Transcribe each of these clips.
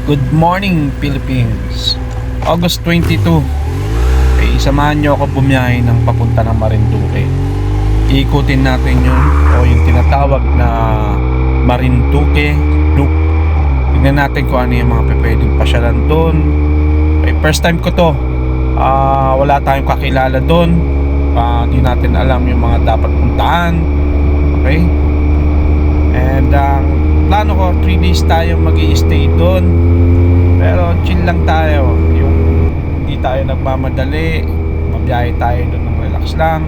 Good morning Philippines. August 22. Samahan nyo ako bumiyahe ng papunta ng Marinduque. Iikutin natin yung tinatawag na Marinduque Loop. Tingnan natin kung ano yung mga pwedeng pasyalan doon. First time ko to. Wala tayong kakilala doon. Hindi natin alam yung mga dapat puntahan. Okay? And plano ko 3 days tayo mag-i-stay doon. Pero chill lang tayo. Yung hindi tayo nagmamadali, mabiyahe tayo doon ng relax lang.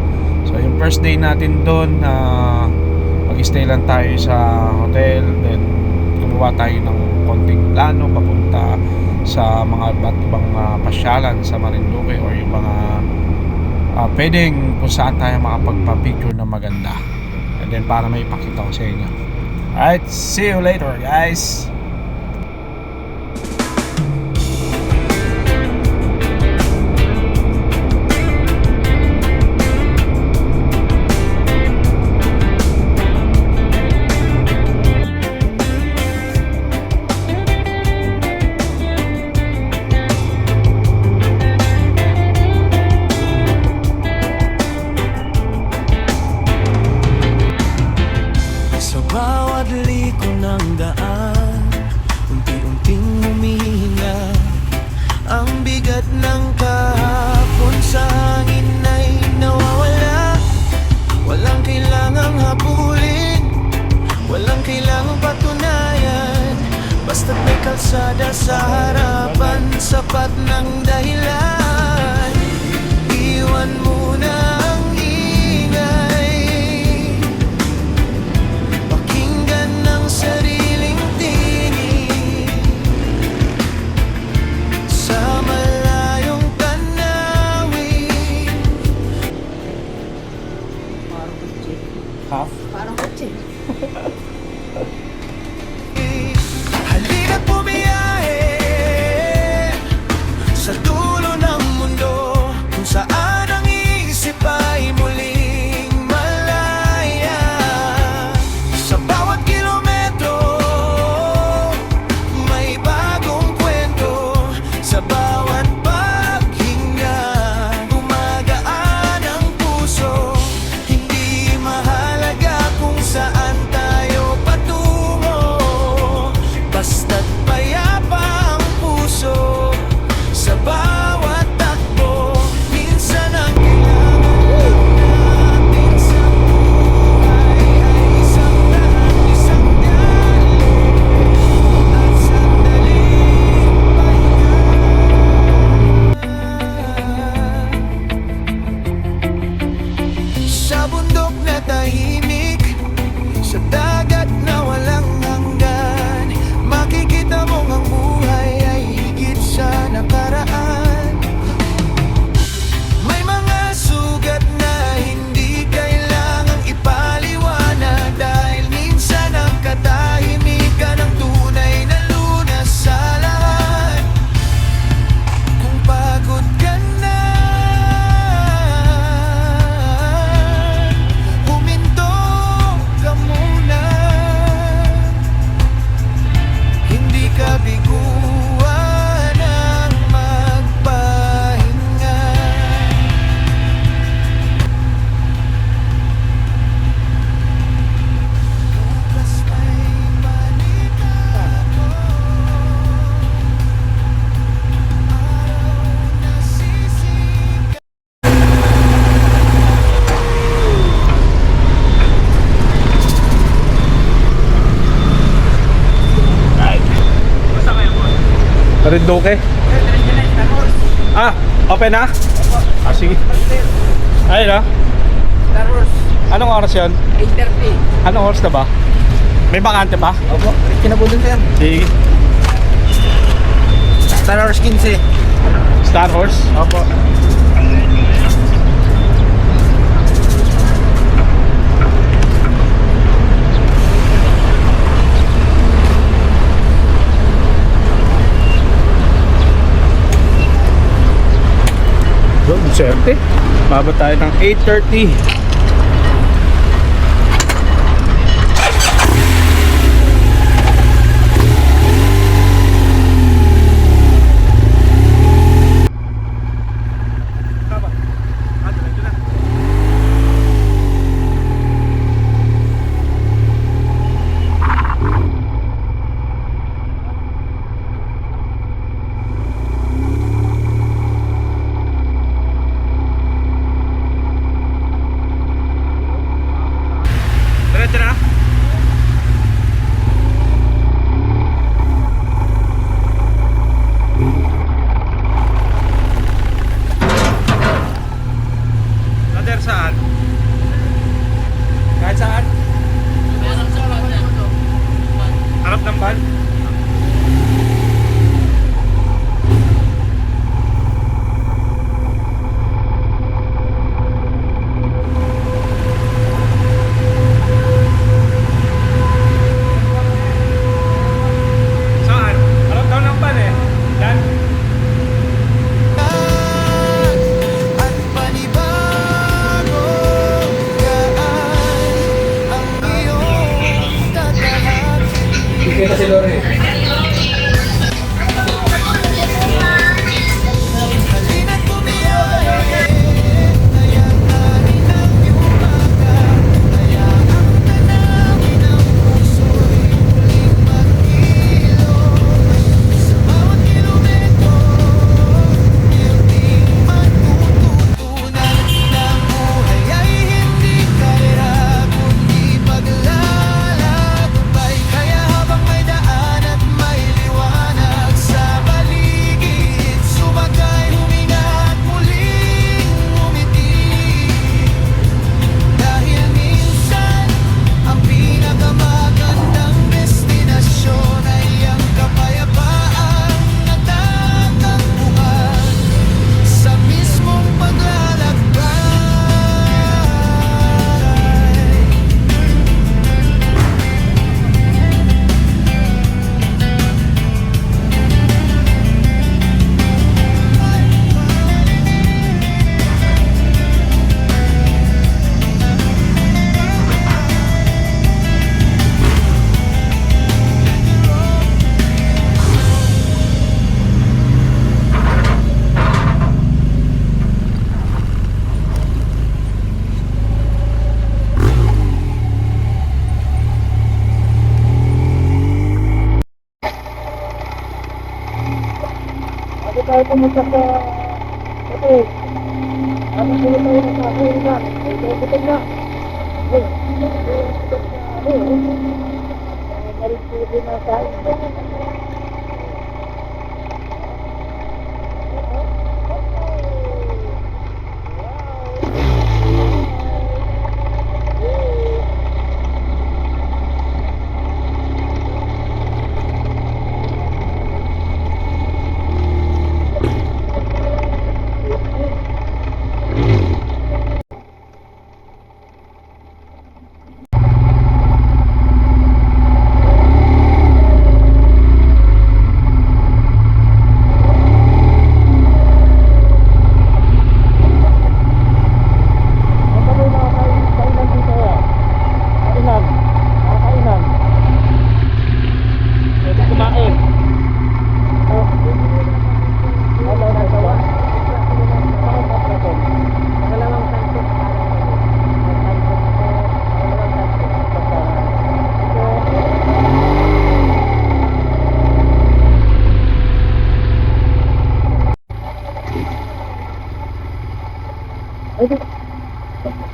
So yung first day natin doon, mag-stay lang tayo sa hotel. Then gumawa tayo ng konting plano papunta sa mga iba't ibang pasyalan sa Marinduque, or yung mga pwedeng kung saan tayo makapagpa-picture na maganda. And then para may ipakita ko sa inyo. Alright, see you later guys. Kalsada sa harapan, sapat ng dahilan. Iwan muna ang ingay, pakinggan ng sariling tinig sa malayong tanawin. Parang kutsi. Half? Parang kutsi. Halina't bumiyahe sa dulo ng mundo, kung saan ang isip ay muling malaya. Sa bawat kilometro may bagong kwento, sa bawat paghinga gumagaan ang puso. Hindi mahalaga kung saan tayo patungo, basta't payapa ang puso sa bawat takbo. Minsan ang kailangan natin sa buhay ay isang dali at sandaling pahinga. Sa bundok na tahimik, sa dagat na walang hanggan, makikita mong ang buhay ay higit sa nakaraan. May mga sugat na hindi kailangang ipaliwanag, dahil minsan ang katahimikan ang tunay na lunas sa lahat. Kung pagod ka na, huminto ka muna. Hindi ka biguan ang magpahinga. Bukas may balik ako, araw na sisikat. Marinduque? Open na? Sige. Ayun na. Star Wars, Anong oras yun? 8:30. Anong oras na ba? May bakante pa? Opo, kinabudon sir. Sige. Star Wars 15. Star Horse? Opo. Good, swerte. Bababa tayo ng 8:30. Diretso na. Brother, saan? Kahit saan? Harap ng van? Saan? Harap daw ng van eh. Dan? At panibago gaan ang iyong tatahakin. Sige na si Lore. Halina't bumiyahe, nayanganin ang umaga, kaya ang tanawin ng puso'y muling magkilos. Sa bawat kilometro, unti-unting matututunan na ang buhay ay hindi karera, kundi paglalakbay. Kaya habang may daan at may liwanag sa paligid, sumakay, huminga at muling umiti. Dahil minsan, ang pinakamagandang destinasyon ay ang kapayapaang natatagpuan sa mismong paglalakbay. Ako tayo pumunta sa... Ito. Ano sila tayo na sa akin na? Ito na. Balik sila na sa akin.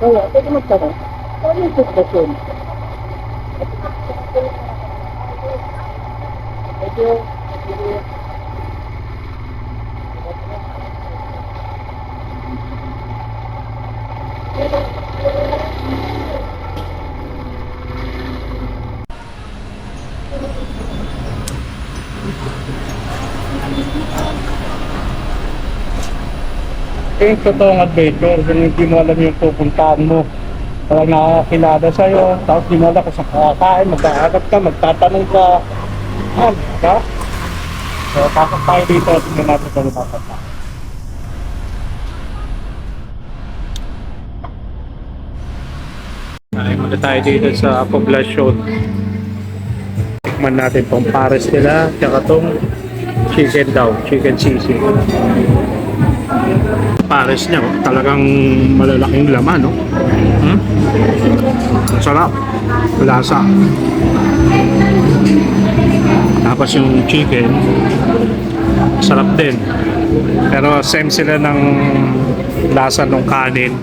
Wala, pwede magtanong. Ano yung sitwasyon? Medyo... Yung totoong adventure, kung hindi mo alam yung pupuntahan mo, walang nakakakilala sa'yo, tapos di mo alam kung saan kakakain, magkaagap ka, magtatanong ka, ka? So, tapos tayo dito, tingnan natin kung napapunta. Ay, muna tayo dito sa poblasyon. Tikman natin tong pares nila, tsaka tong chicken daw, chicken sisig. Pares niya, oh, talagang malalaking laman, no? Sarap, lasa. Tapos yung chicken, sarap din. Pero same sila ng lasa ng kanin.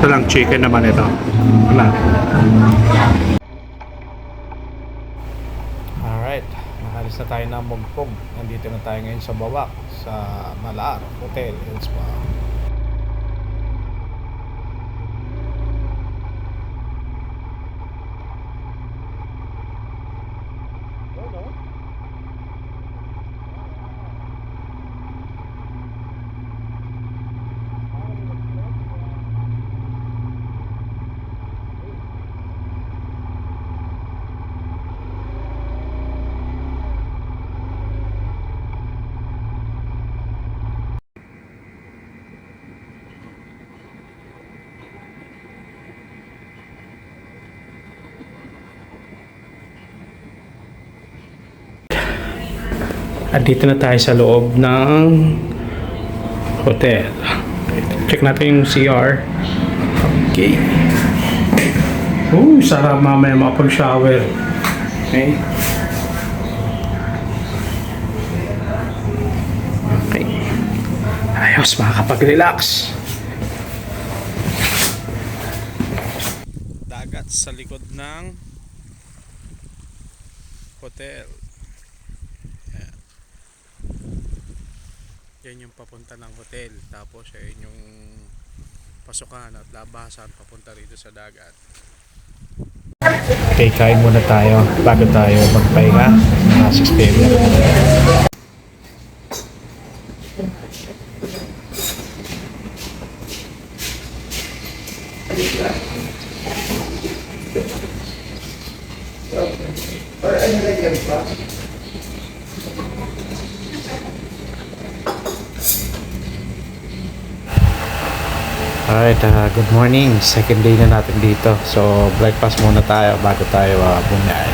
Ito lang, chicken naman ito. Wala. Alright, nakalis na tayo ng Mugpog. Nandito na tayo ngayon sa Bawak, sa Malar Hotel and Spa. At dito na tayo sa loob ng hotel. Check natin yung CR. Okay. Sarap mamaya makapag-shower. Okay. Okay. Ayos, makakapag-relax. Dagat sa likod ng hotel. Yan yung papunta ng hotel, tapos yan yung pasukan at labasan papunta rito sa dagat. Okay, kain muna tayo bago tayo magpahinga mga 6 p.m. Alright, good morning. Second day na natin dito. So, breakfast muna tayo bago tayo bumiyahe.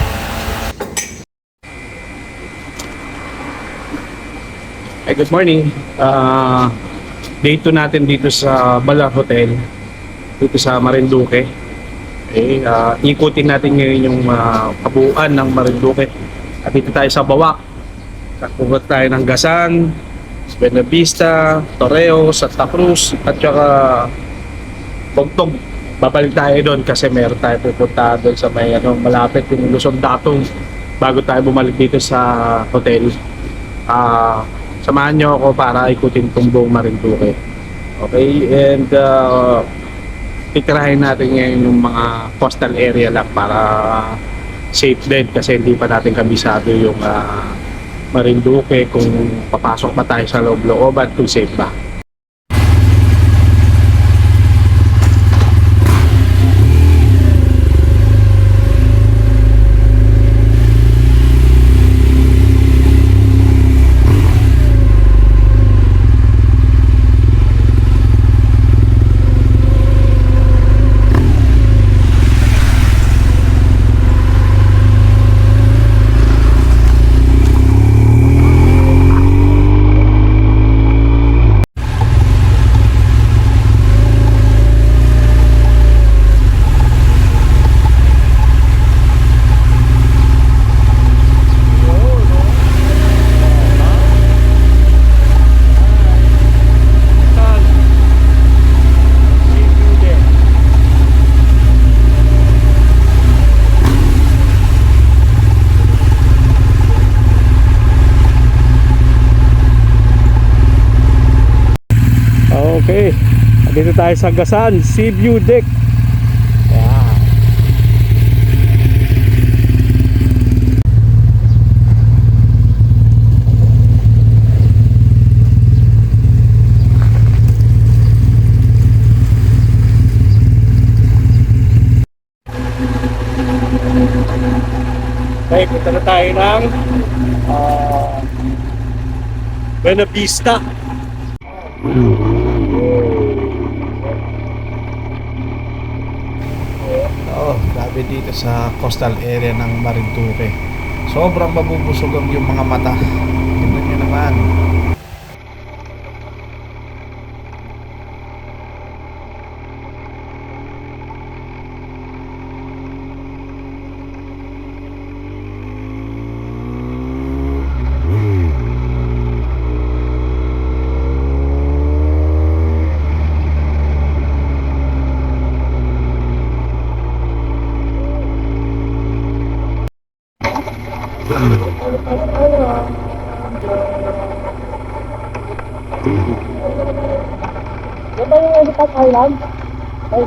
Hey, good morning. Day 2 natin dito sa Balar Hotel, dito sa Marinduque. Okay, ikutin natin ngayon yung kabuuan ng Marinduque. At dito tayo sa Bawak. Pupunta tayo ng Gasan, Buena Vista, Torreo, Santa Cruz, at saka Bugtog. Babalik tayo doon kasi meron tayo pupunta doon sa may malapit yung Luzon Datong bago tayo bumalik dito sa hotel. Samahan nyo ako para ikutin itong buong Marinduque. Okay, and titirahin natin ngayon yung mga coastal area lang para safe din kasi hindi pa natin kabisado yung Marinduque kung papasok pa tayo sa loob-looban kung safe ba. Okay, dito tayo sa Gasan, Sea View Deck. Yan. Okay, punta na tayo ng Buena Vista. Grabe dito sa coastal area ng Marinduque. Sobrang mabubusog yung mga mata. Tingnan nyo naman. Yan ba yung Elephant Island? Ay.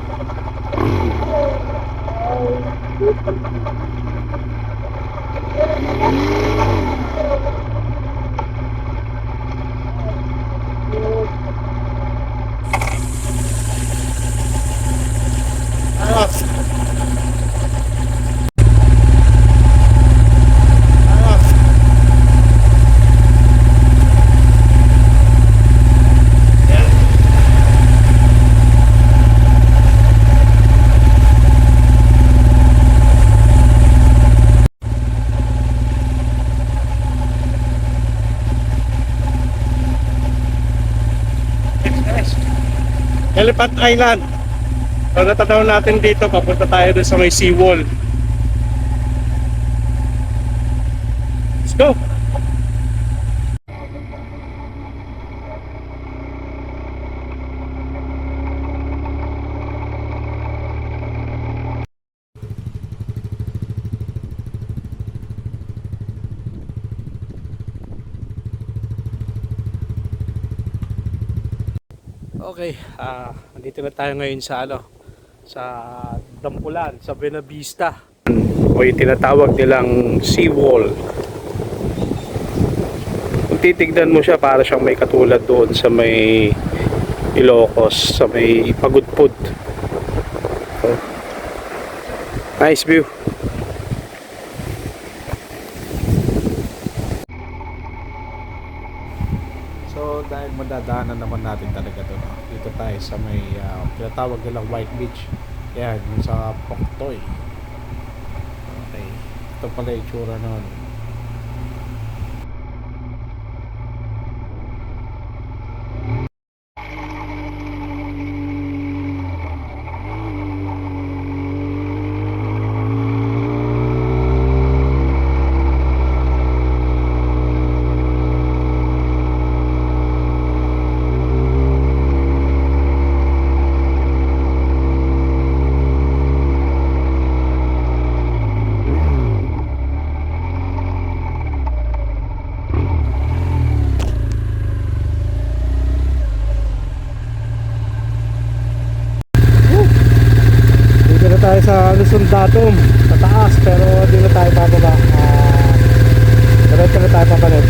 Elephant Island. So natatawag natin dito, papunta tayo doon sa may seawall. Let's go! Okay, nandito na tayo ngayon sa sa Dampulan, sa Buena Vista. O yung tinatawag nilang seawall. Kung titignan mo siya, para siyang may katulad doon sa may Ilocos, sa may Pagudpud. So, nice view. So dahil madadaanan naman natin talaga doon, dito tayo sa may tinatawag nilang White Beach. Yan, yung sa Poktoy. Okay, ito pala yung tsura nun. Dito na tayo sa Luzon Datum, sa taas, pero di na tayo bababa. Diretso na tayo papalit.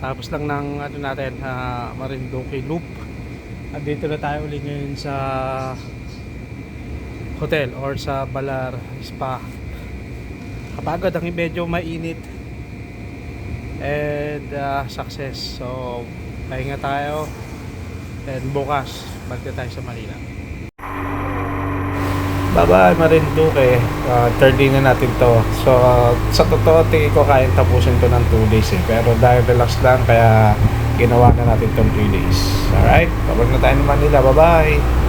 Tapos lang ng natin, Marinduque Loop. At dito na tayo ulit ngayon sa hotel or sa Balar Spa. Kapagod, ang medyo mainit and success. So pahinga tayo and bukas balik tayo sa Manila. Bye-bye Marinduque. Third day na natin to. So sa totoo, tingin ko kayang tapusin to ng 2 days pero dahil relax lang, kaya ginawa na natin tong 3 days. Alright, babalik na tayo ng Manila. Bye-bye.